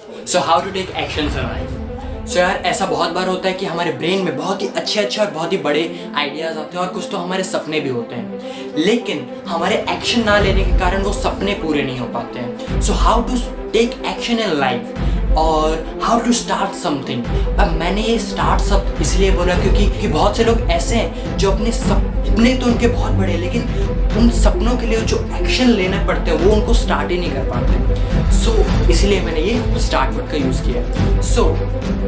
So how to take action in life. So यार ऐसा बहुत बार होता है कि हमारे ब्रेन में बहुत ही अच्छे अच्छे और बहुत ही बड़े आइडियाज़ आते हैं और कुछ तो हमारे सपने भी होते हैं, लेकिन हमारे एक्शन ना लेने के कारण वो सपने पूरे नहीं हो पाते हैं। So how to take action in life और हाउ टू स्टार्ट समथिंग। अब मैंने ये स्टार्ट सब इसलिए बोला क्योंकि बहुत से लोग ऐसे हैं जो अपने सपने तो उनके बहुत बड़े हैं, लेकिन उन सपनों के लिए जो एक्शन लेना पड़ते हैं वो उनको स्टार्ट ही नहीं कर पाते। सो इसलिए मैंने ये स्टार्ट वर्ड का यूज़ किया। सो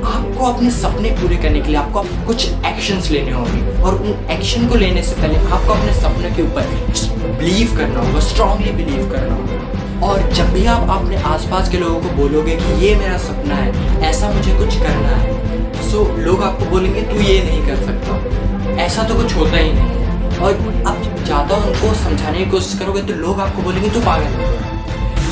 आपको अपने सपने पूरे करने के लिए आपको कुछ एक्शंस लेने होंगे और उन एक्शन को लेने से पहले आपको अपने सपने के ऊपर बिलीव करना होगा, स्ट्रांगली बिलीव करना होगा। और जब भी आप अपने आसपास के लोगों को बोलोगे कि ये मेरा सपना है, ऐसा मुझे कुछ करना है, सो लोग आपको बोलेंगे तू ये नहीं कर सकता, ऐसा तो कुछ होता ही नहीं है। और आप ज़्यादा उनको समझाने की कोशिश करोगे तो लोग आपको बोलेंगे तू पागल है।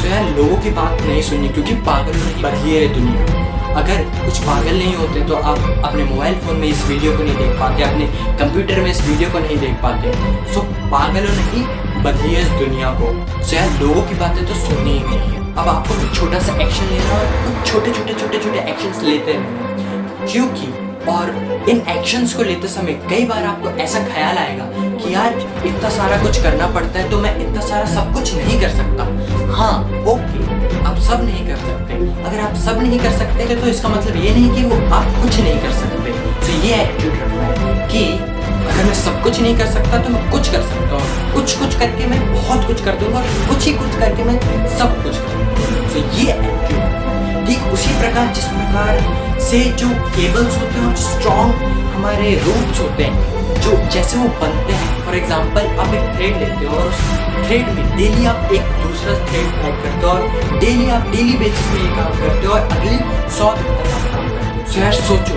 तो यार लोगों की बात नहीं सुननी, क्योंकि पागल नहीं बदली है दुनिया। अगर कुछ पागल नहीं होते तो आप अपने मोबाइल फ़ोन में इस वीडियो को नहीं देख पाते, अपने कंप्यूटर में इस वीडियो को नहीं देख पाते। सो पागलों नहीं बदली है इस दुनिया को। सो यार लोगों की बातें तो सुननी ही नहीं है। अब आपको कुछ छोटा सा एक्शन लेना और कुछ छोटे छोटे एक्शंस लेते रहना, क्योंकि और इन एक्शंस को लेते समय कई बार आपको ऐसा ख्याल आएगा कि यार इतना सारा कुछ करना पड़ता है तो मैं इतना सारा सब कुछ नहीं कर सकता। हाँ ओके, आप सब नहीं कर सकते। अगर आप सब नहीं कर सकते तो इसका मतलब ये नहीं कि वो आप कुछ नहीं कर सकते। तो ये एटीट्यूड रखना है कि अगर मैं सब कुछ नहीं कर सकता तो मैं कुछ कर सकता हूँ, कुछ करके मैं बहुत कुछ कर दूंगा, कुछ करके मैं सब कुछ कर दूंगा। तो ये एटीट्यूड ठीक उसी प्रकार जिस प्रकार से जो केबल्स होते हैं और स्ट्रॉन्ग हमारे रूट्स होते हैं, जो जैसे वो बनते हैं। फॉर एग्जांपल आप एक थ्रेड लेते हो और उस थ्रेड में डेली आप एक दूसरा थ्रेड ऐड करते हो और डेली बेसिस में ये काम करते हो और अगले 100 दिन तक आप काम करते हो। सो यार सोचो,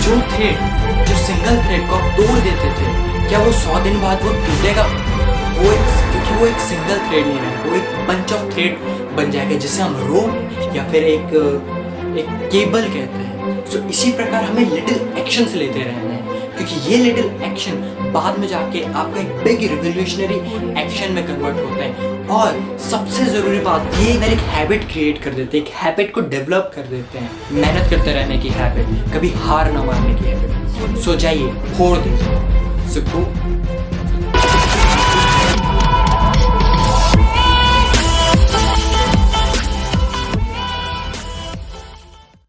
जो थ्रेड जो सिंगल थ्रेड को आप तोड़ देते थे, क्या वो 100 दिन बाद वो टूटेगा? क्योंकि वो एक सिंगल थ्रेड नहीं है, वो एक बंच ऑफ थ्रेड बन जाएगा जिसे हम रोप या फिर एक केबल कहते हैं। सो इसी प्रकार हमें लिटिल एक्शंस लेते रहना है, क्योंकि ये लिटिल एक्शन बाद में जाके आपका एक बिग रिवोल्यूशनरी एक्शन में कन्वर्ट होता है। और सबसे ज़रूरी बात ये एक हैबिट क्रिएट कर देते हैं, एक हैबिट को डेवलप कर देते हैं, मेहनत करते रहने की हैबिट, कभी हार ना मानने की हैबिट। सो जाइए, फोड़ दीजिए। सो